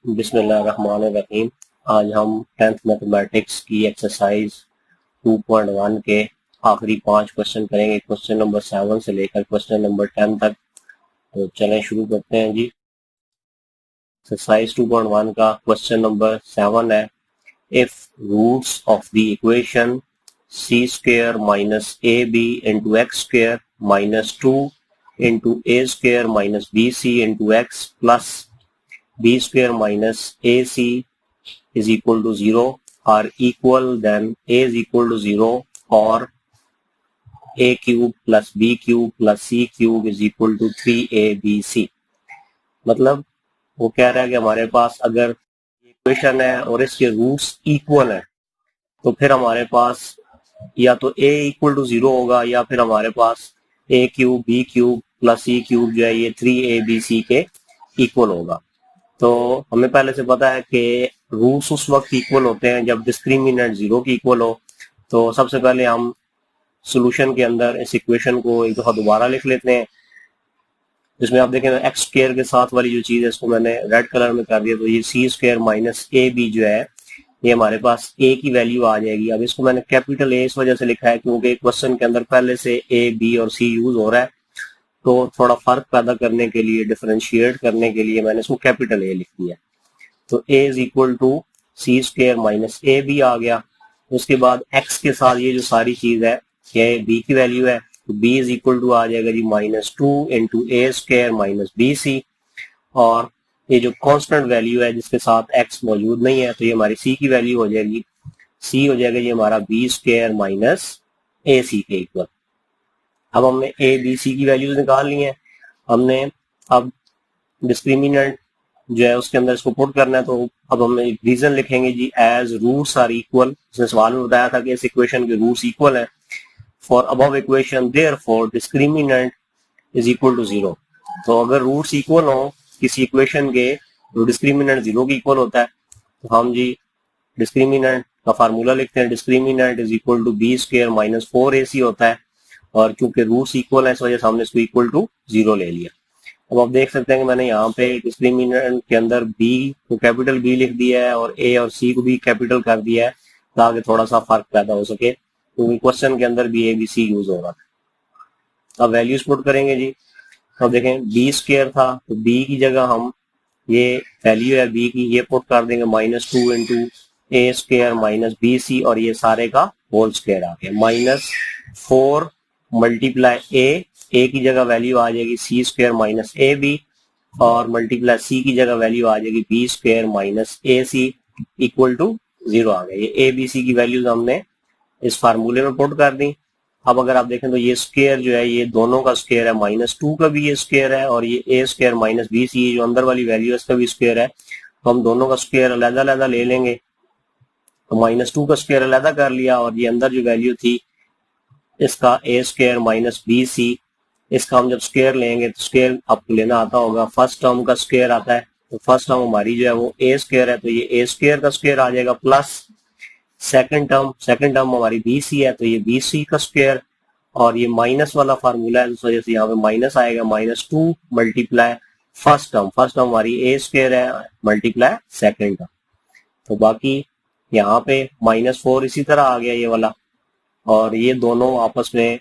बिस्मिल्लाहिर्रहमानिर्रहीम। आज हम 10th मैथमेटिक्स की एक्सरसाइज 2.1 के आखिरी 5 क्वेश्चन करेंगे। क्वेश्चन नंबर 7 से लेकर क्वेश्चन नंबर 10 तक। तो चलें शुरू करते हैं जी। एक्सरसाइज 2.1 का क्वेश्चन नंबर 7 है, if roots of the equation c square minus a b into x square minus 2 into a square minus b c into x plus b square minus ac is equal to 0 are equal, then a is equal to 0 or a cube plus b cube plus c cube is equal to 3abc। मतलब वो कह रहा है कि हमारे पास अगर equation है और इसके रूट्स इक्वल है तो फिर हमारे पास या तो a इक्वल टू 0 होगा या फिर हमारे पास a cube b cube plus c cube जो है ये 3abc के इक्वल होगा। तो हमें पहले से पता है कि रूट्स उस वक्त इक्वल होते हैं जब डिस्क्रिमिनेंट 0 की इक्वल हो। तो सबसे पहले हम सॉल्यूशन के अंदर इस इक्वेशन को एक दफा दोबारा लिख लेते हैं, जिसमें आप देखें एक्स स्क्वायर के साथ वाली जो चीज है इसको मैंने रेड कलर में कर दिया। तो ये सी स्क्वायर माइनस ए बी जो है ये हमारे पास ए की वैल्यू आ जाएगी। अब इसको मैंने कैपिटल ए इस वजह से लिखा है क्योंकि क्वेश्चन के अंदर पहले से ए बी और सी यूज हो रहा है, तो थोड़ा फर्क पैदा करने के लिए, डिफरेंशिएट करने के लिए मैंने इसको कैपिटल ए लिख दिया। तो a is equal to c square minus a b आ गया। उसके बाद x के साथ ये जो सारी चीज है ये b की वैल्यू है, तो b इज इक्वल टू आ जाएगा जी minus 2 into a square minus b c, और ये जो कांस्टेंट वैल्यू है जिसके साथ x मौजूद नहीं है तो ये हमारी c की वैल्यू हो जाएगी, c हो जाएगा ये हमारा b स्क्वायर माइनस ए सी के इक्वल। अब हमने ए बी सी की वैल्यूज निकाल ली हैं। हमने अब डिस्क्रिमिनेंट जो है उसके अंदर इसको पुट करना है। तो अब हम एक रीजन लिखेंगे जी, एज रूट्स आर इक्वल। इसने सवाल में बताया था कि इस इक्वेशन के रूट्स इक्वल हैं। For above equation therefore discriminant is equal to 0। तो अगर रूट्स इक्वल हो किसी इक्वेशन के तो डिस्क्रिमिनेंट 0 की इक्वल होता है। तो हम जी डिस्क्रिमिनेंट का फार्मूला लिखते हैं, discriminant is equal to b square minus 4ac होता है, और क्योंकि रूट्स इक्वल है इस वजह से हमने इसको इक्वल टू 0 ले लिया। अब आप देख सकते हैं कि मैंने यहाँ पे डिस्क्रिमिनेंट के अंदर b को कैपिटल B लिख दिया है और a और c को भी कैपिटल कर दिया है ताकि थोड़ा सा फर्क पैदा हो सके, क्योंकि क्वेश्चन के अंदर भी a b c यूज हो रहा था। अब वैल्यूज पुट करेंगे जी। अब देखें b स्क्वायर था तो b की जगह हम ये वैल्यू है b की ये पुट कर देंगे minus 2 into a square minus b c, और ये सारे का होल स्क्वायर आ गया माइनस 4 मल्टीप्लाई ए की जगह वैल्यू आ जाएगी c square minus a b, और मल्टीप्लाई सी की जगह वैल्यू आ जाएगी b square minus a c equal to 0 आ गया। ये ए बी सी की वैल्यूज हमने इस फार्मूले में पुट कर दी। अब अगर आप देखें तो ये स्क्वायर जो है ये दोनों का स्क्वायर है, माइनस 2 का भी ये स्क्वायर है और ये ए स्क्वायर माइनस बी सी जो अंदर वाली वैल्यू है इसका भी स्क्वायर है। तो हम दोनों का स्क्वायर अलग अलग ले लेंगे। तो माइनस 2 का स्क्वायर अलग कर लिया और ये अंदर जो वैल्यू थी इसका ए स्क्वायर माइनस बी सी, इसका हम जब स्क्वायर लेंगे तो स्क्वायर आपको लेना आता होगा, फर्स्ट टर्म का स्क्वायर आता है। तो फर्स्ट टर्म हमारी जो है वो ए स्क्वायर है तो ये ए स्क्वायर का स्क्वायर आ जाएगा, प्लस सेकंड टर्म हमारी बी सी है तो ये बी सी का स्क्वायर, और ये माइनस वाला फार्मूला है इस वजह से यहाँ पे माइनस आएगा, माइनस 2 मल्टीप्लाई फर्स्ट टर्म हमारी ए स्क्वायर है मल्टीप्लाई सेकंड टर्म। तो बाकी यहाँ पे माइनस 4 इसी तरह आ गया ये वाला, और ये दोनों आपस में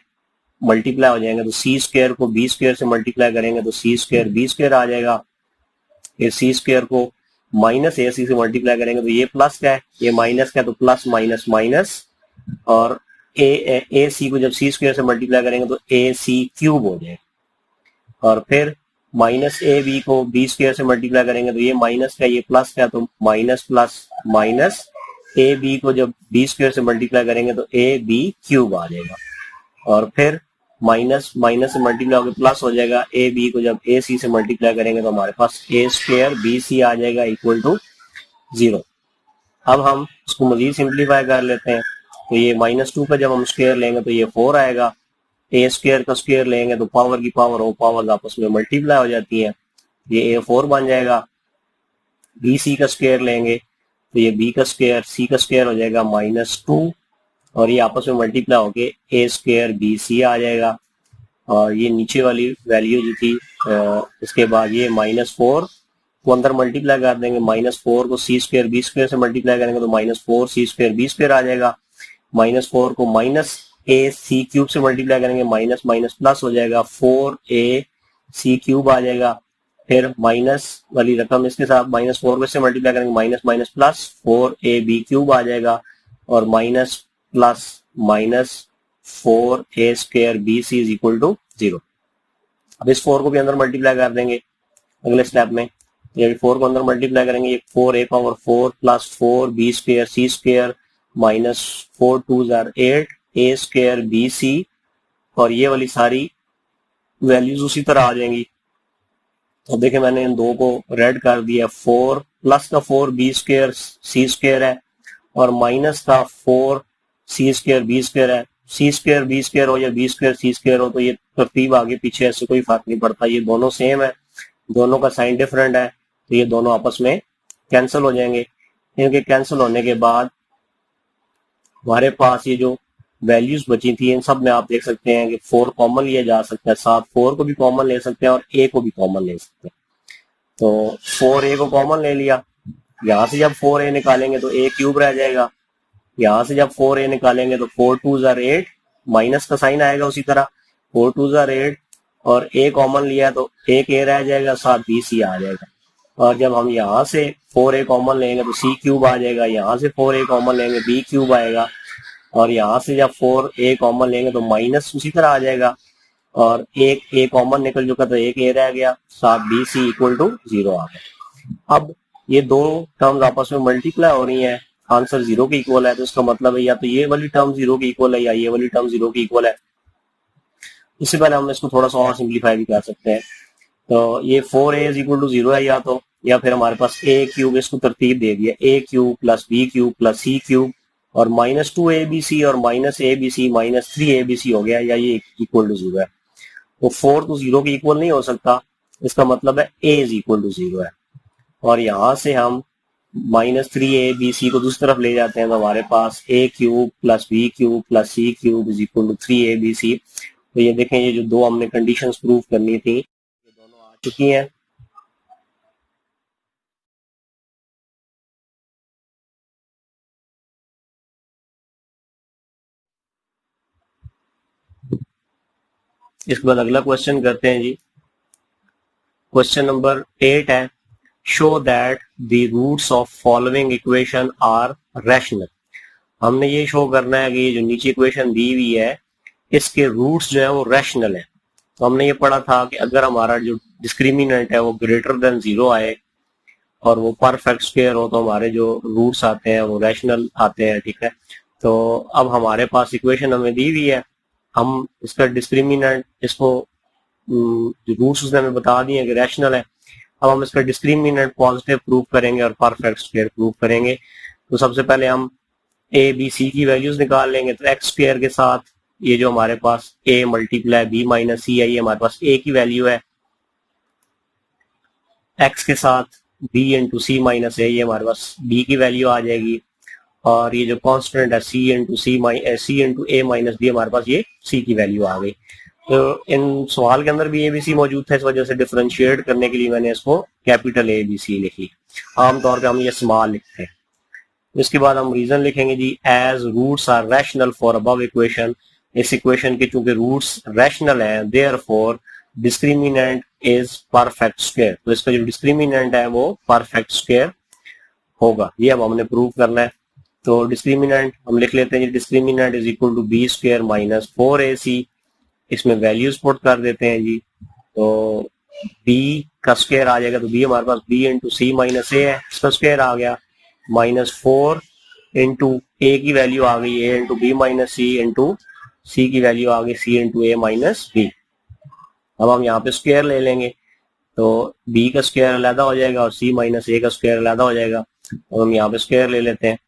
मल्टीप्लाई हो जाएंगे। तो सी स्क्वायर को बी स्क्वायर से मल्टीप्लाई करेंगे तो सी स्क्वायर बी स्क्वायर आ जाएगा। फिर सी स्क्वायर को माइनस ए सी से मल्टीप्लाई करेंगे तो ये प्लस का है, ये माइनस का है तो प्लस माइनस माइनस, और ए सी को जब सी स्क्वायर से मल्टीप्लाई करेंगे तो ए सी क्यूब हो जाएगा। और फिर माइनस ए बी को बी स्क्वायर से मल्टीप्लाई करेंगे तो ये माइनस का ये प्लस का है तो minus plus minus, a b को जब बी स्क्वायर से मल्टीप्लाई करेंगे तो ए बी क्यूब आ जाएगा, और फिर माइनस माइनस से मल्टीप्लाई होकर प्लस हो जाएगा। ए बी को जब ए सी से मल्टीप्लाई करेंगे तो हमारे पास ए स्क्वायर बी सी आ जाएगा इक्वल टू 0। अब हम इसको मजीद सिंप्लीफाई कर लेते हैं। तो ये माइनस 2 का जब हम स्क्वायर लेंगे तो ये 4 आएगा, ए स्क्वायर का स्क्वायर लेंगे तो पावर की पावर हो पावर आपस में मल्टीप्लाई हो जाती है, ये ए 4 बन जाएगा। बी सी का स्क्वायर लेंगे तो ये बी का स्क्वायर सी का स्क्वायर हो जाएगा माइनस 2, और ये आपस में मल्टीप्लाई होके ए स्क्वायर बी सी आ जाएगा, और ये नीचे वाली वैल्यू जो थी इसके बाद ये माइनस 4 को अंदर मल्टीप्लाई कर देंगे, -4 को सी स्क्वायर बी स्क्वायर से मल्टीप्लाई करेंगे तो -4 सी स्क्वायर बी स्क्वायर आ जाएगा। -4 को -a सी क्यूब से मल्टीप्लाई करेंगे, माइनस माइनस प्लस हो जाएगा, 4a सी क्यूब आ जाएगा। फिर माइनस वाली रकम इसके साथ -4 को इससे मल्टीप्लाई करेंगे, minus minus plus 4ab cube आ जाएगा, और minus plus minus 4a square b c is equal to 0। अब इस 4 को भी अंदर मल्टीप्लाई कर देंगे अगले स्टेप में। ये 4 को अंदर मल्टीप्लाई करेंगे, ये 4a power 4 plus 4b square c square minus 4 2 8 a square b c, और ये वाली सारी वैल्यूज उसी तरह आ जाएंगी। तो देखिए मैंने इन दो को रेड कर दिया, 4 प्लस का 4 बी स्क्वायर सी स्क्वायर है और माइनस का 4 सी स्क्वायर बी स्क्वायर है। सी स्क्वायर बी स्क्वायर हो या बी स्क्वायर सी स्क्वायर हो, तो ये तरतीब आगे पीछे ऐसे कोई फर्क नहीं पड़ता, ये दोनों सेम है, दोनों का साइन डिफरेंट है, तो ये दोनों आपस में कैंसिल हो जाएंगे। इनके कैंसिल होने के बाद हमारे पास ये जो वैल्यूज बची थी इन सब में आप देख सकते हैं कि 4 कॉमन लिया जा सकता है, साथ 4 को भी कॉमन ले सकते हैं और a को भी कॉमन ले सकते हैं। तो 4a को कॉमन ले लिया, यहां से जब 4a निकालेंगे तो a क्यूब रह जाएगा, यहां से जब 4a निकालेंगे तो 4 2 8, माइनस का साइन आएगा उसी तरह, 4 2 8 और a कॉमन लिया तो एक a रह जाएगा, साथ b c आ जाएगा। और जब हम यहाँ से 4a कॉमन लेंगे तो c क्यूब आ जाएगा, यहाँ से 4a कॉमन लेंगे b क्यूब आएगा, और यहाँ से जब 4a कॉमन लेंगे तो माइनस उसी तरह आ जाएगा, और एक a कॉमन निकल चुका तो एक a रह गया, साथ बी सी इक्वल टू 0 आ गया। अब ये दो टर्म्स आपस में मल्टीप्लाई हो रही हैं, आंसर 0 के इक्वल है, तो इसका मतलब है या तो ये वाली टर्म 0 के इक्वल है या ये वाली टर्म 0 के इक्वल है। इससे पहले हम इसको थोड़ा सा और सिंप्लीफाई भी कर सकते हैं। तो ये 4a इज इक्वल टू 0 है या तो, या फिर हमारे पास a क्यूब, इसको तरतीब दे दिया, a cube plus b cube plus c cube और -2abc और -abc -3abc हो गया, या ये इक्वल टू 0 है। तो 4 तो 0 के इक्वल नहीं हो सकता, इसका मतलब है a इज इक्वल टू 0 है। और यहां से हम -3abc को दूसरी तरफ ले जाते हैं तो हमारे पास a cube plus b cube plus c cube is equal to 3abc। तो ये देखें, ये जो दो हमने कंडीशंस प्रूव करनी थी ये दोनों आ चुकी हैं। इसके बाद अगला क्वेश्चन करते हैं जी। क्वेश्चन नंबर 8 है, show that the roots of following equation are rational. हमने ये शो करना है कि ये जो नीचे इक्वेशन दी हुई है इसके रूट्स जो है वो रैशनल है। तो हमने ये पढ़ा था कि अगर हमारा जो डिस्क्रिमिनेंट है वो ग्रेटर देन 0 आए और वो परफेक्ट स्क्वायर हो तो हमारे जो रूट्स आते हैं वो रैशनल आते हैं, ठीक है। तो अब हमारे पास इक्वेशन हमें दी हुई है, हम इसका डिस्क्रिमिनेंट, इसको जो रूट्स उसने हमें बता दिए कि रैशनल है। अब हम इसका डिस्क्रिमिनेंट पॉजिटिव प्रूव करेंगे और परफेक्ट स्क्वायर प्रूव करेंगे। तो सबसे पहले हम ए बी सी की वैल्यूज निकाल लेंगे। तो एक्स स्क्वायर के साथ ये जो हमारे पास a multiply b minus c है, ये हमारे पास a की वैल्यू है। x के साथ b into c minus a, ये हमारे पास b की वैल्यू आ जाएगी। और ये जो कांस्टेंट है c into a minus b, हमारे पास ये c की वैल्यू आ गई। तो इन सवाल के अंदर भी ABC मौजूद था, इस वजह से डिफरेंशिएट करने के लिए मैंने इसको कैपिटल ABC लिखी। आमतौर पे हम ये स्मॉल लिखते हैं। इसके बाद हम रीजन लिखेंगे जी, as roots are rational for above equation. इस इक्वेशन के चूंकि रूट्स रैशनल हैं, therefore discriminant is perfect square. तो इसका जो डिस्क्रिमिनेंट है वो परफेक्ट स्क्वायर होगा, ये अब हमने प्रूव करना है। तो डिस्क्रिमिनेंट हम लिख लेते हैं, discriminant is equal to b square minus 4ac। इसमें वैल्यूज पुट कर देते हैं जी। तो b का स्क्वायर आ जाएगा, तो b हमारे पास b into c minus a है, इसका स्क्वायर आ गया -4 इंटू a की वैल्यू आ गई a into b minus c into c की वैल्यू आ गई c into a minus b. अब हम यहाँ पे स्क्वायर ले लेंगे तो b का स्क्वायर अलग हो जाएगा और c माइनस a का स्क्वायर अलग हो जाएगा। तो हम यहाँ पे स्क्वायर ले लेते हैं।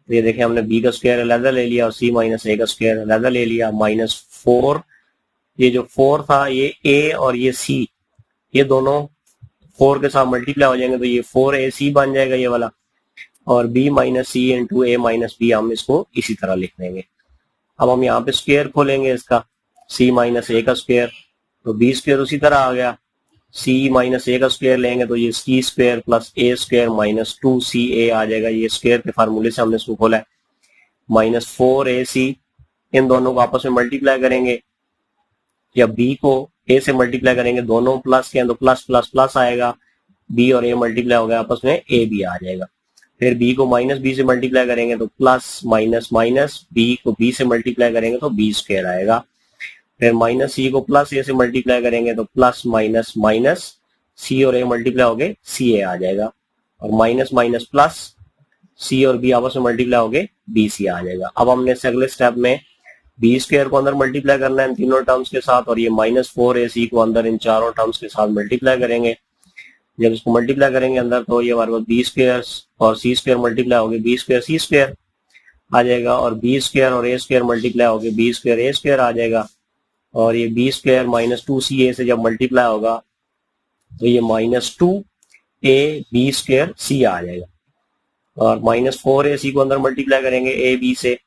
तो ये देखें, हमने b का स्क्वायर अलग ले लिया और c माइनस a का स्क्वायर अलग ले लिया। -4, ये जो 4 था ये a और ये c, ये दोनों 4 के साथ मल्टीप्लाई हो जाएंगे तो ये 4ac बन जाएगा ये वाला, और b minus c into a minus b हम इसको इसी तरह लिख देंगे। अब हम यहाँ पे स्क्वायर खोलेंगे इसका, c माइनस a का स्क्वायर, तो b स्क्वायर उसी तरह आ गया सी माइनस ए का स्क्वायर लेंगे तो ये सी स्क्वायर प्लस ए स्क्वायर माइनस 2ca आ जाएगा। ये स्क्वायर के फार्मूले से हमने इसको खोला है। माइनस 4ac, इन दोनों को आपस में मल्टीप्लाई करेंगे या b को a से मल्टीप्लाई करेंगे, दोनों प्लस के हैं तो प्लस प्लस प्लस आएगा, b और a मल्टीप्लाई हो गया आपस में a भी आ जाएगा। फिर b को माइनस b से मल्टीप्लाई करेंगे तो प्लस माइनस माइनस, b को b से मल्टीप्लाई करेंगे तो b स्क्वायर आएगा। फिर माइनस c को प्लस a से मल्टीप्लाई करेंगे तो प्लस माइनस माइनस, c और a मल्टीप्लाई हो गए ca आ जाएगा। और माइनस माइनस प्लस, c और b आपस में मल्टीप्लाई हो गए bc आ जाएगा। अब हमने अगले स्टेप में बी स्क्वायर को अंदर मल्टीप्लाई करना है इन तीनों टर्म्स के साथ, और ये माइनस 4ac को अंदर इन चारों टर्म्स के साथ मल्टीप्लाई करेंगे। जब इसको मल्टीप्लाई करेंगे अंदर तो ये हमारे पास बी स्क्वायर और सी स्क्वायर मल्टीप्लाई हो गए बी स्क्वायर सी स्क्वायर आ जाएगा, और बी स्क्वायर और ए स्क्वायर मल्टीप्लाई हो गए बी स्क्वायर ए स्क्वायर आ जाएगा। और ये बी स्क्वायर माइनस 2ca से जब मल्टीप्लाई होगा तो ये माइनस 2ab स्क्वायर सी आ जाएगा। और माइनस 4ac को अंदर मल्टीप्लाई करेंगे ए बी से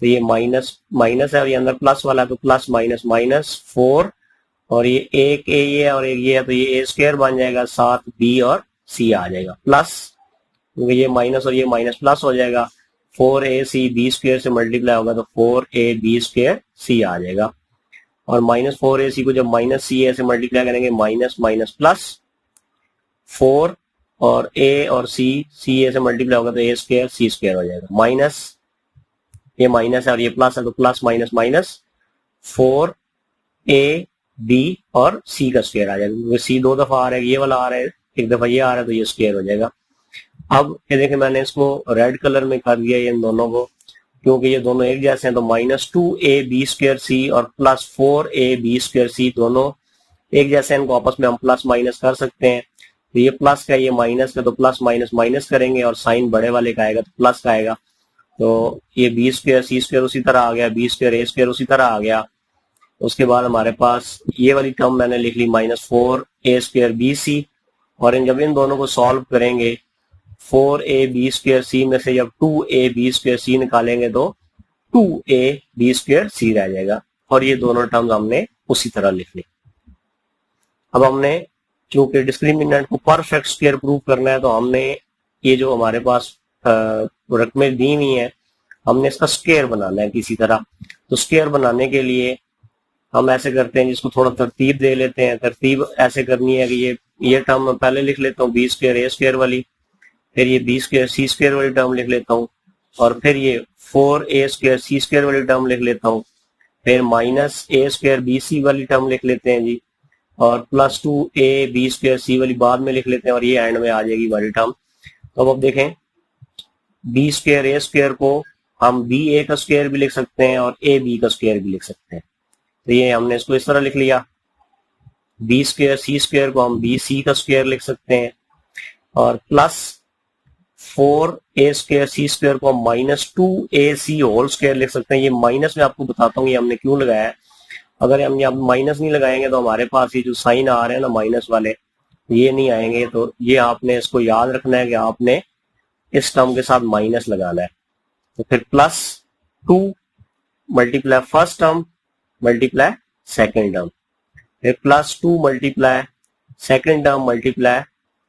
तो ये माइनस माइनस है और ये अंदर प्लस वाला है तो प्लस माइनस माइनस 4, और ये एक ए ये और एक ये है तो ये ए स्क्वायर बन जाएगा, साथ बी और सी आ जाएगा प्लस, क्योंकि ये माइनस और ये माइनस प्लस हो जाएगा। 4ac बी स्क्वायर से मल्टीप्लाई होगा तो 4ab स्क्वायर सी आ जाएगा। और माइनस 4ac को जब माइनस सी ए से मल्टीप्लाई करेंगे माइनस माइनस प्लस 4, और a और सी ए से मल्टीप्लाई होगा तो ए स्क्वायर सी स्क्वायर हो जाएगा। माइनस ये माइनस है और ये प्लस है तो प्लस माइनस माइनस 4ab और c का स्क्वायर आ जाएगा, क्योंकि c 2 दफा आ रहा है, ये वाला आ रहा है, एक दफा ये आ रहा है तो ये स्क्वायर हो जाएगा। अब ये देखें मैंने इसको रेड कलर में कर दिया इन दोनों को, क्योंकि ये दोनों एक जैसे हैं तो माइनस 2ab स्क्वायर सी और प्लस 4ab स्क्वायर सी दोनों एक जैसे हैं, इनको आपस में हम प्लस माइनस कर सकते हैं। तो ये प्लस का ये माइनस का तो प्लस माइनस माइनस करेंगे और साइन बड़े वाले का आएगा तो प्लस का आएगा। तो ये बी स्क्वायर सी स्क्वायर उसी तरह आ गया, बी स्क्वायर ए स्क्वायर उसी तरह आ गया। उसके बाद हमारे पास ये वाली टर्म मैंने लिख ली minus 4a square b c, और जब इन दोनों को सॉल्व करेंगे 4ab स्क्वायर सी में से जब 2ab स्क्वायर सी निकालेंगे तो 2ab स्क्वायर सी रह जाएगा, और ये दोनों टर्म्स हमने उसी तरह लिख ली। अब हमने चूंकि डिस्क्रिमिनेंट को परफेक्ट स्क्वायर प्रूव करना है तो हमने ये जो हमारे पास रकमें दी हुई हैं हमने इसका स्क्वायर बनाना है किसी तरह। तो स्क्वायर बनाने के लिए हम ऐसे करते हैं, जिसको थोड़ा तरतीब दे लेते हैं। तरतीब ऐसे करनी है कि ये टर्म मैं पहले लिख लेता हूँ बी स्क्वायर ए स्क्वायर वाली, फिर ये बी स्क्वायर सी स्क्वायर वाली टर्म लिख लेता हूँ, और फिर ये 4a स्क्वायर सी स्क्वायर वाली टर्म लिख लेता हूँ, फिर माइनस ए स्क्वायर बी सी वाली टर्म लिख लेते हैं जी, और प्लस 2ab स्क्वायर सी वाली बाद में लिख लेते हैं, और ये एंड में आ जाएगी वाली टर्म। तो अब देखें बी स्क्वायर ए स्क्वायर को हम बी ए का स्क्वायर भी लिख सकते हैं और ए बी का स्क्वायर भी लिख सकते हैं। तो ये हमने इसको इस तरह लिख लिया, बी स्क्वायर सी स्क्वायर को हम बी सी का स्क्वायर लिख सकते हैं, और plus 4a square c square को हम माइनस 2ac होल स्क्वायर लिख सकते हैं। ये माइनस में आपको बताता हूँ ये हमने क्यों लगाया है। अगर हम यहाँ माइनस नहीं लगाएंगे तो हमारे पास ये जो साइन आ रहे हैं ना माइनस वाले, ये नहीं आएंगे। तो ये आपने इसको याद रखना है कि आपने इस टर्म के साथ माइनस लगाना है। तो फिर plus 2 multiply first term multiply second term, फिर plus 2 multiply second term multiply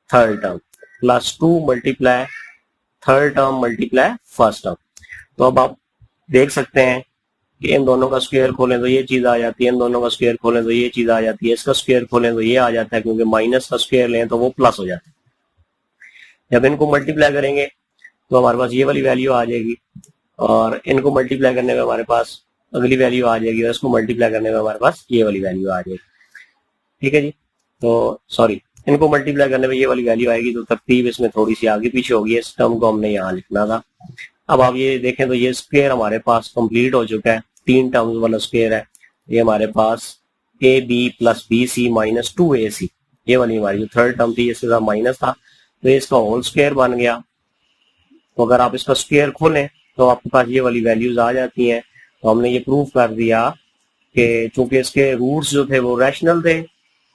third term, plus 2 multiply third term multiply first term. तो अब आप देख सकते हैं कि इन दोनों का स्क्वायर खोलें तो ये चीज आ जाती है, इन दोनों का स्क्वायर खोलें तो ये चीज आ जाती है, इसका स्क्वायर खोलें तो ये आ जाता है, क्योंकि माइनस का स्क्वायर लें तो वो प्लस हो जाता है। जब इनको मल्टीप्लाई करेंगे तो हमारे पास ये वाली वैल्यू आ जाएगी, और इनको मल्टीप्लाई करने में हमारे पास अगली वैल्यू आ जाएगी, और इसको मल्टीप्लाई करने में हमारे पास ये वाली वैल्यू आ जाएगी। ठीक है जी, तो सॉरी इनको मल्टीप्लाई करने में ये वाली वैल्यू आएगी। तो तरतीब इसमें थोड़ी सी आगे पीछे होगी, इस टर्म को हमने यहाँ लिखना था। अब आप ये देखें तो ये स्क्वायर हमारे पास कंप्लीट हो चुका है, 3 टर्म्स वाला स्क्वायर है। ये हमारे पास a b plus b c minus 2ac, ये वाली हमारी जो थर्ड टर्म थी इसके साथ माइनस था, तो इसका होल स्क्वायर बन गया। तो अगर आप इसका स्क्वायर खोलें तो आपके पास ये वाली वैल्यूज आ जाती हैं। तो हमने ये प्रूव कर दिया कि चूंकि इसके रूट्स जो थे वो रैशनल थे,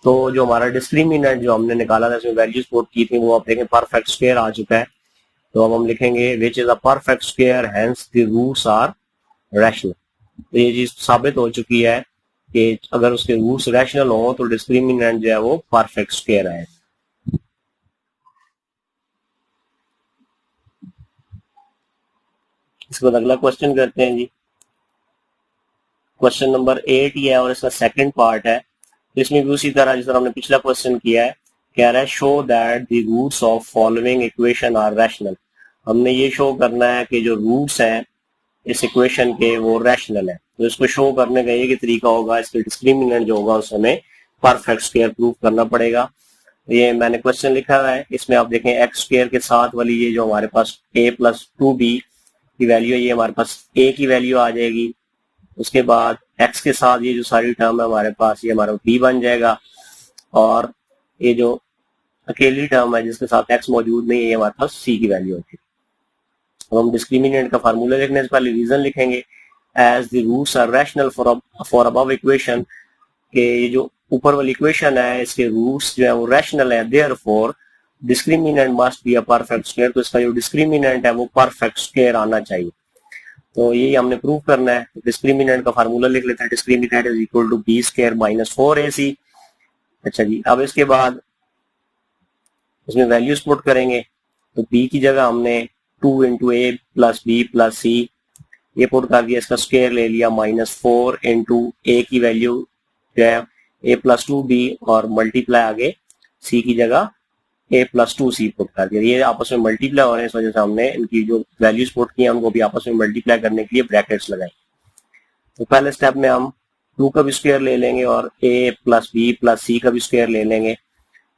तो जो हमारा डिस्क्रिमिनेंट जो हमने निकाला था इसमें वैल्यूज पुट की थी वो आप देखें परफेक्ट स्क्वायर आ चुका है। तो अब हम लिखेंगे which is a perfect square, hence the roots are rational. तो ये चीज साबित हो चुकी है कि अगर उसके रूट्स रैशनल हो तो डिस्क्रिमिनेंट जो है वो परफेक्ट स्क्वायर है। इसके बाद अगला क्वेश्चन करते हैं जी। क्वेश्चन नंबर 8 ही है और इसका सेकंड पार्ट है। इसमें भी उसी तरह जिस तरह हमने पिछला क्वेश्चन किया है, कह रहा है show that the roots of following equation are rational. हमने ये शो करना है कि जो रूट्स हैं इस इक्वेशन के वो रैशनल है। तो इसको शो करने का एक ही तरीका होगा, इसके डिस्क्रिमिनेंट जो होगा उसे हमें परफेक्ट स्क्वायर प्रूफ करना पड़ेगा। ये मैंने क्वेश्चन लिखा हुआ है, इसमें आप देखें एक्स स्क्वायर के साथ वाली ये जो हमारे पास a प्लस 2b की वैल्यू है, ये हमारे पास a की वैल्यू आ जाएगी। उसके बाद x के साथ ये जो सारी टर्म है हमारे पास, ये हमारा b बन जाएगा। और ये जो अकेली टर्म है जिसके साथ x मौजूद नहीं है, ये हमारे पास c की वैल्यू होती है। अब हम डिस्क्रिमिनेंट का फार्मूला लिखने से पहले रीजन लिखेंगे। As the roots are rational for above equation, के ये जो ऊपर वाली इक्वेशन है इसके रूट्स जो है वो रैशनल है, therefore discriminant must be a perfect square. तो इसका जो डिस्क्रिमिनेंट है वो परफेक्ट स्क्वायर आना चाहिए। तो यही हमने प्रूव करना है। डिस्क्रिमिनेंट का फार्मूला लिख लेते हैं। Discriminant is equal to b square minus 4ac। अच्छा जी, अब इसके बाद इसमें वैल्यूज पुट करेंगे। तो b की जगह हमने 2 इंटू ए प्लस बी प्लस सी ये पुट कर दिया, इसका स्क्वायर ले लिया माइनस 4 इंटू ए की वैल्यू जो है ए प्लस 2b और मल्टीप्लाई आगे सी की जगह ए प्लस 2c पुट कर दिया। ये आपस में मल्टीप्लाई हो रहे हैं, इस वजह से हमने इनकी जो वैल्यूज पुट की हैं उनको भी आपस में मल्टीप्लाई करने के लिए ब्रैकेट्स लगाए। तो पहले स्टेप में हम 2 का भी स्क्वायर ले लेंगे और a प्लस बी प्लस सी का भी स्क्वायर ले लेंगे।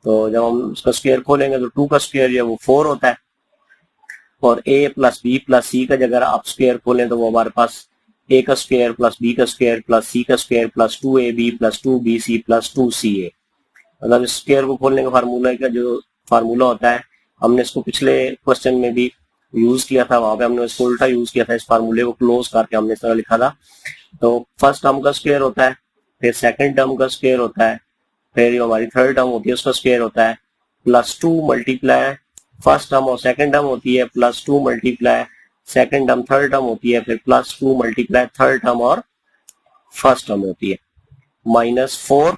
तो जब हम उसका स्क्वायर खोलेंगे तो 2 का स्क्वायर जो है वो 4 होता है और a प्लस बी प्लस सी का अगर आप स्क्वायर खोलें तो वो हमारे पास a का स्क्वायर प्लस b का स्क्वायर प्लस c का square plus 2ab plus 2bc plus 2ca। मतलब स्क्वायर को खोलने का फार्मूला का जो फार्मूला होता है, हमने इसको पिछले क्वेश्चन में भी यूज किया था, वहां पे हमने इसको उल्टा यूज किया था। इस फार्मूले को क्लोज करके हमने इस तरह लिखा था। तो फर्स्ट टर्म का स्क्वायर होता है, फिर सेकंड टर्म का स्क्वायर होता है, फिर जो हमारी थर्ड टर्म होती है उसका स्क्वायर होता है प्लस 2 मल्टीप्लाई फर्स्ट टर्म और सेकंड टर्म होती है plus 2 multiply second term third term होती है, फिर प्लस 2 मल्टीप्लाई थर्ड टर्म और फर्स्ट टर्म होती है माइनस 4।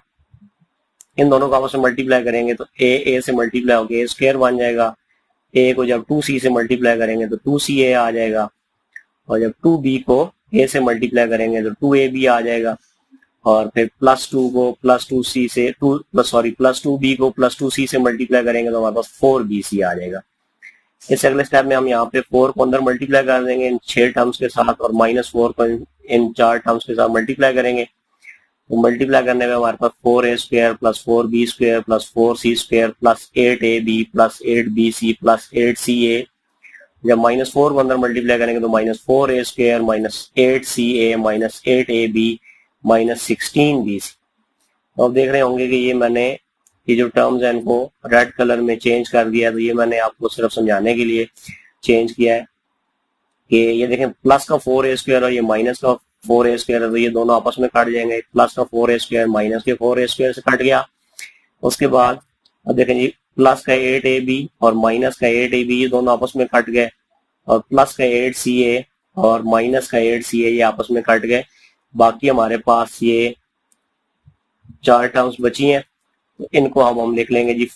इन दोनों को आपस में मल्टीप्लाई करेंगे तो ए से मल्टीप्लाई होकर ए स्क्वायर बन जाएगा। ए को जब 2c से मल्टीप्लाई करेंगे तो 2ca आ जाएगा और जब 2b को a से मल्टीप्लाई करेंगे तो 2ab आ जाएगा और फिर प्लस 2 को प्लस 2c से प्लस 2b को प्लस 2c से मल्टीप्लाई करेंगे तो हमारे पास 4bc आ जाएगा। इस अगले स्टेप में हम यहाँ पे 4 को अंदर मल्टीप्लाई कर देंगे इन 6 टर्म्स के साथ और माइनस 4 को इन 4 टर्म्स के साथ मल्टीप्लाई करेंगे। तो मल्टीप्लाई करने में हमारे पास 4a square plus 4b square plus 4c square plus 8ab plus 8bc plus 8ca। जब माइनस 4 को अंदर मल्टीप्लाई करेंगे तो minus 4a square minus 8ca minus 8ab minus 16bc। तो आप देख रहे होंगे कि ये मैंने ये जो टर्म्स हैं इनको रेड कलर में चेंज कर दिया। तो ये मैंने आपको सिर्फ समझाने के लिए चेंज किया है कि ये देखें प्लस का 4a स्क्वायर और ये माइनस का 4a स्क्वायर है, तो ये दोनों आपस में कट जाएंगे। प्लस का 4a स्क्वायर माइनस के 4a स्क्वायर से कट गया। उसके बाद अब देखें जी प्लस का 8ab और माइनस का 8ab ये दोनों आपस में कट गए और प्लस का 8ca और माइनस का 8ca ये आपस में कट गए। बाकी हमारे पास ये 4 टर्म्स बची हैं, तो इनको अब हम लिख लेंगे जी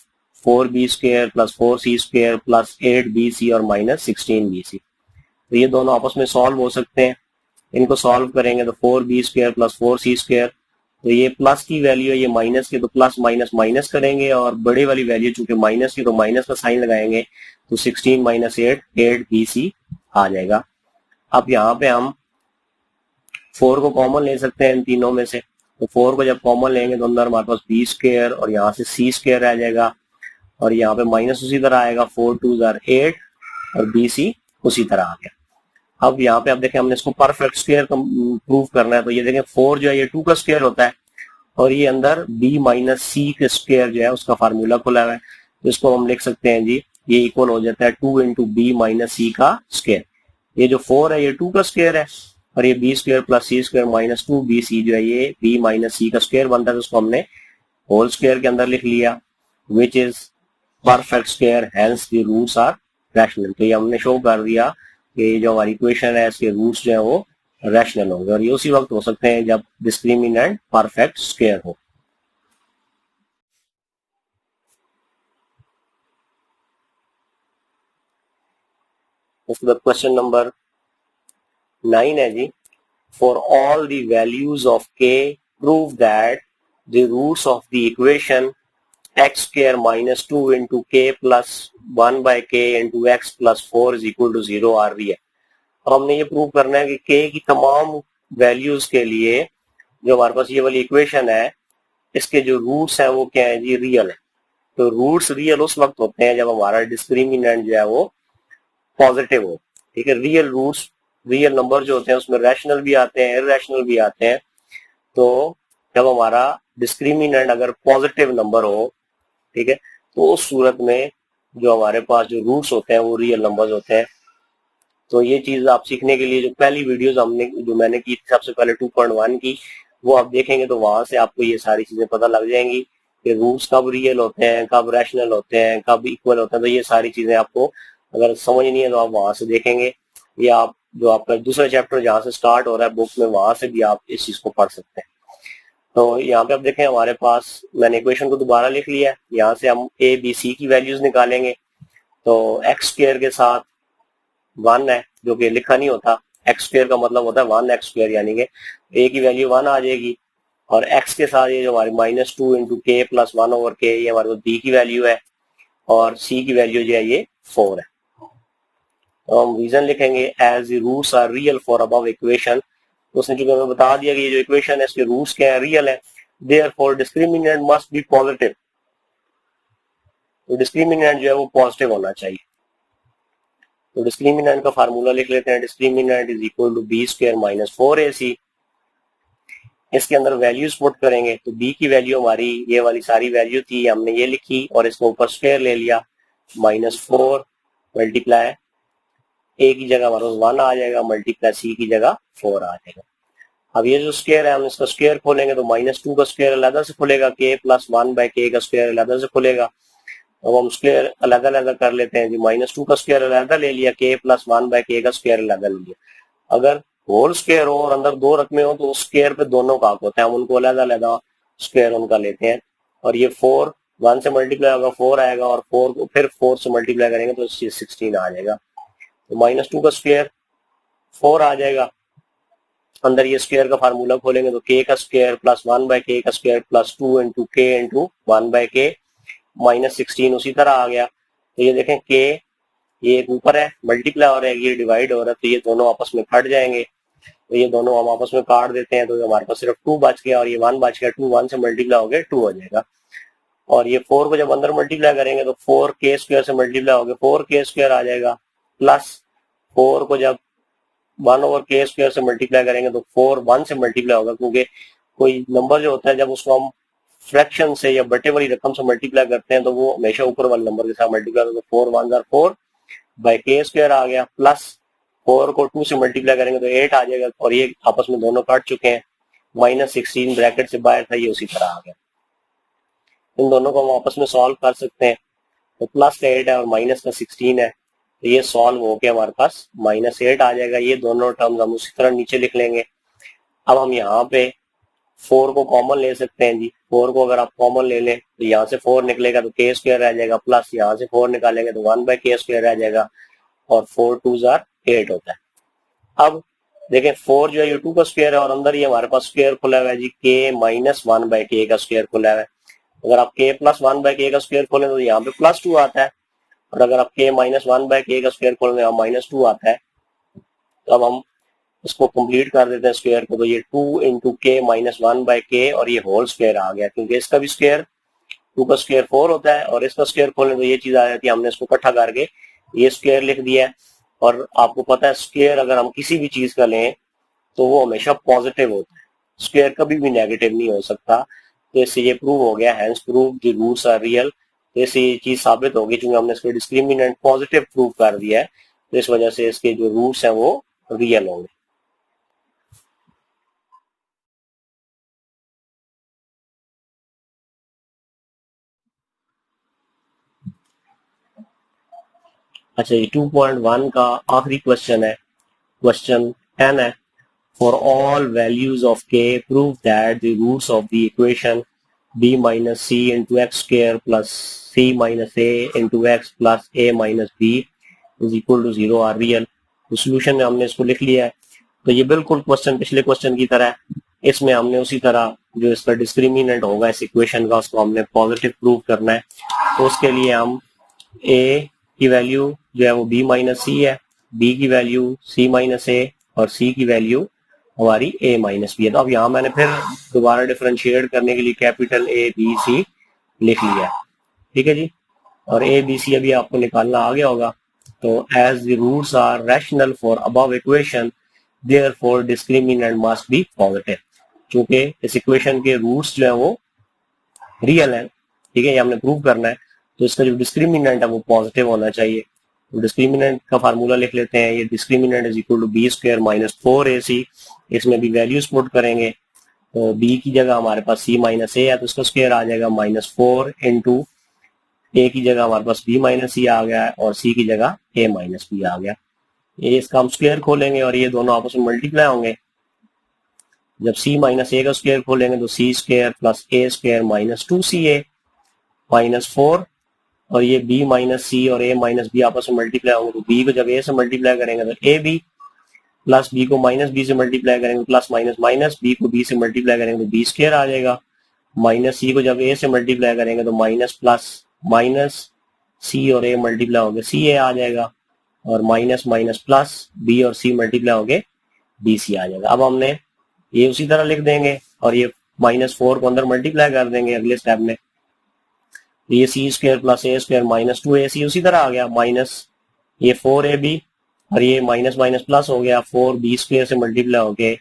4b square plus 4c square plus 8bc और माइनस 16bc। तो ये दोनों आपस में सॉल्व हो सकते हैं। इनको सॉल्व करेंगे तो 4b square plus 4c square, तो ये प्लस की वैल्यू है, ये माइनस की, तो प्लस माइनस माइनस करेंगे और बड़ी वाली वैल्यू चूंकि माइनस की तो माइनस का साइन लगाएंगे तो 16 माइनस 8bc आ जाएगा। अब यहाँ पे हम 4 को कॉमन ले सकते हैं इन तीनों में से। तो 4 को जब कॉमन लेंगे तो अंदर हमारे पास b स्क्वायर और यहाँ से c स्क्वायर आ जाएगा और यहाँ पे माइनस उसी तरह आएगा 4 2 8 और bc उसी तरह आ गया। अब यहाँ पे आप देखें हमने इसको परफेक्ट स्क्वायर प्रूव करना है। तो ये देखें 4 जो है ये 2 का स्क्वायर होता है और ये अंदर b माइनस सी का स्क्वायर जो है उसका फार्मूला खुला हुआ है। तो इसको हम लिख सकते हैं जी ये इक्वल हो जाता है 2 इंटू बी माइनस सी का स्क्वायर। ये जो 4 है ये 2 का स्क्वायर है और ये b स्क्वायर प्लस सी स्क्वायर माइनस 2bc जो है ये b माइनस सी का स्क्वायर बनता है। तो उसको हमने होल स्क्वायर के अंदर लिख लिया which is perfect square, hence the roots are rational. तो ये हमने शो कर दिया कि जो हमारी इक्वेशन है इसके रूट्स जो है वो रैशनल होंगे, और ये उसी वक्त हो सकते हैं जब डिस्क्रिमिनेंट परफेक्ट स्क्वायर हो। उसके बाद क्वेश्चन नंबर 9 है जी, for all the values of k prove that the roots of the equation x square minus 2 into k plus 1 by k into x plus 4 is equal to 0 are real. और हमने ये prove करना है कि के की तमाम वैल्यूज के लिए जो हमारे पास ये वाली इक्वेशन है, इसके जो रूट्स हैं वो क्या है जी, रियल है। तो रूट्स रियल उस वक्त होते हैं जब हमारा डिस्क्रिमिनेंट जो है वो पॉजिटिव हो। ठीक है, रियल रूट्स, रियल नंबर जो होते हैं उसमें रैशनल भी आते हैं, इररेशनल भी आते हैं। तो जब हमारा डिस्क्रिमिनेंट अगर पॉजिटिव नंबर हो, ठीक है, तो उस सूरत में जो हमारे पास जो रूट्स होते हैं वो रियल नंबर्स होते हैं। तो ये चीज आप सीखने के लिए जो पहली वीडियोस जो मैंने की थी सबसे पहले 2.1 की, वो आप देखेंगे तो वहां से आपको ये सारी चीजें पता लग जाएंगी कि रूट्स कब रियल होते हैं, कब रैशनल होते हैं, कब इक्वल होते हैं। तो ये सारी चीजें आपको अगर समझ नहीं है तो आप वहां से देखेंगे, या आप जो आपका दूसरा चैप्टर जहाँ से स्टार्ट हो रहा है बुक में, वहां से भी आप इस चीज को पढ़ सकते हैं। तो यहाँ पे आप देखें हमारे पास मैंने इक्वेशन को दोबारा लिख लिया है। यहाँ से हम ए बी सी की वैल्यूज निकालेंगे। तो एक्स स्क्वायर के साथ 1 है जो कि लिखा नहीं होता, एक्स स्क्वायर का मतलब होता है 1 एक्स स्क्वायर, यानी कि ए की वैल्यू 1 आ जाएगी। और एक्स के साथ ये जो हमारी minus 2 into k plus 1 over के, ये हमारे बी की वैल्यू है, और सी की वैल्यू जो है ये 4 है। तो हम रीजन लिखेंगे as the roots are real for above equation. उसने जो हमें बता दिया कि ये जो इक्वेशन है इसके रूट्स क्या है, रियल है, therefore discriminant must be positive. तो डिस्क्रिमिनेंट जो है वो पॉजिटिव होना चाहिए। तो डिस्क्रिमिनेंट का फार्मूला लिख लेते हैं, discriminant is equal to b square minus 4ac। इसके अंदर वैल्यूज पुट करेंगे तो बी की वैल्यू हमारी ये वाली सारी वैल्यू थी, हमने ये लिखी और इसके ऊपर स्क्वायर ले लिया, -4 मल्टीप्लाई ए की जगह हमारे 1 आ जाएगा, मल्टीप्लाई सी की जगह 4 आ जाएगा। अब ये जो स्क्वायर है हम इसका स्क्वायर खोलेंगे तो -2 का स्क्वायर अलग से खुलेगा, के प्लस 1 बाय के का स्क्वायर अलग से खुलेगा। अब हम स्क्वायर अलग अलग कर लेते हैं जी, -2 का स्क्वायर अलग ले लिया, के प्लस 1 बाय के का स्क्वायर अलग ले लिया। अगर होल स्क्वायर हो और अंदर दो रकमे हो तो उस स्क्वायर पे दोनों का होता है, हम उनको अलग अलग स्क्वायर उनका लेते हैं। और ये 4 1 से मल्टीप्लाई होगा 4 आएगा, और 4 को फिर 4 से मल्टीप्लाई करेंगे तो 16 आ जाएगा। तो -2 का स्क्वायर 4 आ जाएगा। अंदर ये स्क्वायर का फार्मूला खोलेंगे तो के का स्क्वायर प्लस 1 बाय के का स्क्वायर प्लस 2 इंटू के इंटू 1 बाय के -16 उसी तरह आ गया। तो ये देखें के ये एक ऊपर है मल्टीप्लाई हो रहा है, ये डिवाइड हो रहा है, तो ये दोनों आपस में कट जाएंगे। तो ये दोनों हम आपस में काट देते हैं तो हमारे पास सिर्फ 2 बच गया, और ये 1 बच गया। 2 1 से मल्टीप्लाई हो गया 2 हो जाएगा। और ये 4 को जब अंदर मल्टीप्लाई करेंगे तो 4 के स्क्वायर से मल्टीप्लाई हो गया, 4 के स्क्वायर आ जाएगा, प्लस 4 को जब 1 ओवर के स्क्वायर से मल्टीप्लाई करेंगे तो 4 1 से मल्टीप्लाई होगा, क्योंकि कोई नंबर जो होता है जब उसको हम फ्रैक्शन से या बटे वाली रकम से मल्टीप्लाई करते हैं तो वो हमेशा ऊपर वाले नंबर के साथ मल्टीप्लाई होगा। 4 1 4 बाय के स्क्वायर आ गया, प्लस 4 को 2 से मल्टीप्लाई करेंगे तो 8 आ जाएगा, और ये आपस में दोनों काट चुके हैं। -16 ब्रैकेट से बाहर था, ये उसी तरह आ गया। इन दोनों को हम आपस में सॉल्व कर सकते हैं। तो प्लस का 8 है और माइनस का 16 है, तो ये सॉल्व हो के हमारे पास -8 आ जाएगा। ये दोनों टर्म्स हम उसी तरह नीचे लिख लेंगे। अब हम यहाँ पे 4 को कॉमन ले सकते हैं जी। 4 को अगर आप कॉमन ले लें तो यहाँ से 4 निकलेगा तो के स्क्वायर रह जाएगा, प्लस यहाँ से 4 निकालेंगे तो 1 बाय के स्क्वायर रह जाएगा, और 4 2 8 होता है। अब देखें 4 जो है ये 2 का स्क्वायर है, और अंदर ये हमारे पास स्क्वायर खुला हुआ है जी, के -1 बाय के का स्क्वायर खुला हुआ है। अगर आप के प्लस 1 बाय के का स्क्वायर खोलें तो यहाँ पे +2 आता है, और अगर आप के -1 बाय के का स्क्वायर खोलें तो यहाँ -2 आता है। तो अब हम इसको कंप्लीट कर देते हैं स्क्वायर को, तो ये 2 इंटू के -1 बाय के, और ये होल स्क्वायर आ गया, क्योंकि इसका भी स्क्वायर 2 का स्क्वायर 4 होता है, और इसका स्क्वायर खोलें तो ये चीज आ जाती है। हमने इसको इकट्ठा करके ये स्क्वायर लिख दिया है। और आपको पता है स्क्वायर अगर हम किसी भी चीज का लें तो वो हमेशा पॉजिटिव होता है, स्क्वायर कभी भी नेगेटिव नहीं हो सकता। तो इससे ये प्रूव हो गया, hence prove the roots are real. तो इससे ये चीज साबित होगी, क्योंकि हमने इसके डिस्क्रिमिनेंट पॉजिटिव प्रूव कर दिया है, तो इस वजह से इसके जो रूट्स हैं वो रियल होंगे। अच्छा, ये 2.1 का आखिरी क्वेश्चन है, क्वेश्चन 10 है। for all values of k, prove that the roots of the equation b minus c into x square plus c minus a into x plus a minus b is equal to 0 are real। तो solution में हमने इसको लिख लिया है। तो ये बिल्कुल क्वेश्चन पिछले क्वेश्चन की तरह है। इसमें हमने उसी तरह जो इसका डिस्क्रिमिनेंट होगा इस इक्वेशन का उसको हमने पॉजिटिव प्रूव करना है। तो उसके लिए हम a की वैल्यू जो है वो b माइनस सी है, b की वैल्यू c माइनस a और c की वैल्यू हमारी a माइनस बी है। तो अब यहाँ मैंने फिर दोबारा डिफरेंशिएट करने के लिए कैपिटल A B C लिख लिया, ठीक है जी। और A B C अभी आपको निकालना आ गया होगा। तो as the roots are rational for above equation therefore discriminant must be positive. क्योंकि इस इक्वेशन के रूट्स जो है वो रियल है, ठीक है, ये हमने प्रूव करना है। तो इसका जो डिस्क्रिमिनेंट है वो पॉजिटिव होना चाहिए। तो डिस्क्रिमिनेंट का फार्मूला लिख लेते हैं। ये discriminant is equal to b square minus 4ac। इसमें भी वैल्यूज पुट करेंगे। तो b की जगह हमारे पास c माइनस ए है तो उसका स्क्वायर आ जाएगा -4 इंटू a की जगह हमारे पास b माइनस सी आ गया है और c की जगह a माइनस बी आ गया। ये इसका हम स्क्वायर खोलेंगे और ये दोनों आपस में मल्टीप्लाई होंगे। जब c माइनस ए का स्क्वायर खोलेंगे तो c square plus a square minus 2ca minus 4 और ये b माइनस सी और a माइनस बी आपस में मल्टीप्लाई होंगे। तो b को जब a से मल्टीप्लाई करेंगे तो a b प्लस b को माइनस b से मल्टीप्लाई करेंगे प्लस माइनस माइनस b को b से मल्टीप्लाई करेंगे तो b स्क्वायर आ जाएगा। माइनस c को जब a से मल्टीप्लाई करेंगे तो माइनस प्लस माइनस c और a मल्टीप्लाई होंगे ca आ जाएगा और माइनस माइनस प्लस b और c मल्टीप्लाई होंगे bc आ जाएगा। अब हमने ये उसी तरह लिख देंगे और ये -4 को अंदर मल्टीप्लाई कर देंगे अगले स्टेप में। ये सी स्क्वायर प्लस ए स्क्वायर माइनस 2ac उसी तरह आ गया माइनस ये 4ab और ये माइनस माइनस प्लस हो गया 4b स्क्वायर से मल्टीप्लाई हो गए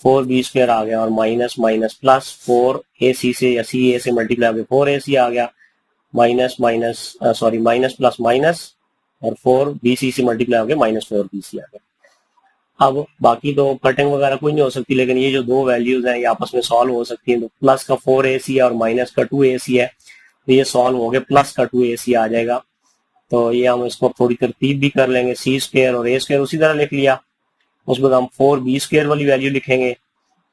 4b स्क्वायर आ गया और माइनस माइनस प्लस 4ac से या ca से मल्टीप्लाई हो गया 4ac आ गया minus minus sorry minus plus minus और 4bc से मल्टीप्लाई हो गया -4bc आ गया। अब बाकी तो कटिंग वगैरह कोई नहीं हो सकती, लेकिन ये जो दो वैल्यूज हैं ये आपस में सॉल्व हो सकती हैं। तो प्लस का 4ac है और माइनस का 2ac है तो ये सॉल्व हो गया, प्लस का 2ac आ जाएगा। तो ये हम इसको थोड़ी तरतीब भी कर लेंगे। सी स्क्वायर और ए स्क्वायर उसी तरह लिख लिया, उसमें हम 4b स्क्वायर वाली वैल्यू लिखेंगे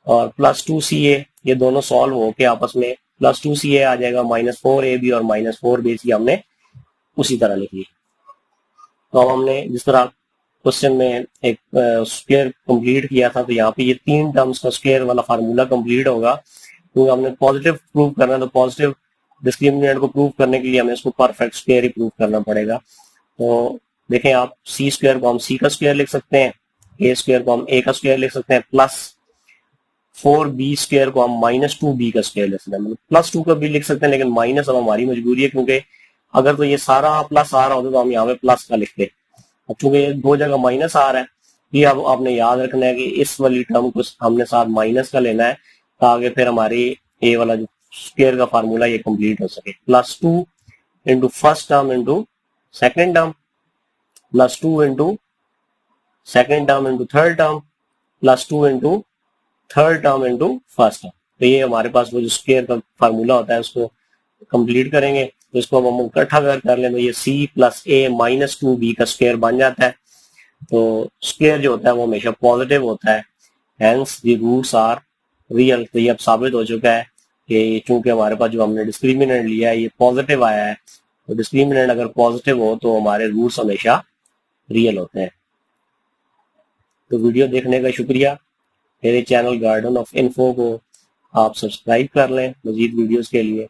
और प्लस 2ca ये दोनों सॉल्व होके आपस में प्लस 2ca आ जाएगा -4ab और -4bc हमने उसी तरह लिख लिया। तो अब हमने जिस तरह क्वेश्चन में एक स्क्वायर कंप्लीट किया था तो यहाँ पे ये 3 टर्म्स का स्क्वायर वाला फार्मूला कंप्लीट होगा क्योंकि हमने पॉजिटिव प्रूव करना है। तो पॉजिटिव डिस्क्रिमिनेंट को प्रूव करने के लिए हमें इसको परफेक्ट स्क्वायर ही प्रूव करना पड़ेगा। तो देखें आप सी स्क्वायर को हम सी का स्क्वायर लिख सकते हैं, ए स्क्वायर को हम ए का स्क्वायर लिख सकते हैं, प्लस 4b स्क्वायर को हम -2b का स्क्वायर लिख सकते हैं। मतलब +2 का भी लिख सकते हैं लेकिन माइनस अब हमारी मजबूरी है क्योंकि अगर तो ये सारा प्लस आ रहा होता तो हम यहाँ पे प्लस का लिखते। अब चूंकि ये दो जगह माइनस आ रहा है ये अब आपने याद रखना है कि इस वाली टर्म को हमने साथ माइनस का लेना है ताकि फिर हमारी ए वाला जो स्क्वायर का फार्मूला ये कंप्लीट हो सके। +2 into first term into second term +2 into second term into third term +2 into third term into first term. तो ये हमारे पास वो जो स्क्वायर का फार्मूला होता है उसको कंप्लीट करेंगे। तो इसको हम इकट्ठा कर लें तो ये c प्लस a -2b का स्क्वायर बन जाता है। तो स्क्वायर जो होता है वो हमेशा पॉजिटिव होता है, hence the roots are real. तो ये अब साबित हो चुका है कि चूंकि हमारे पास जो हमने डिस्क्रिमिनेंट लिया है ये पॉजिटिव आया है। तो डिस्क्रिमिनेंट अगर पॉजिटिव हो तो हमारे रूट्स हमेशा रियल होते हैं। तो वीडियो देखने का शुक्रिया। मेरे चैनल गार्डन ऑफ इन्फो को आप सब्सक्राइब कर लें मजीद वीडियोस के लिए।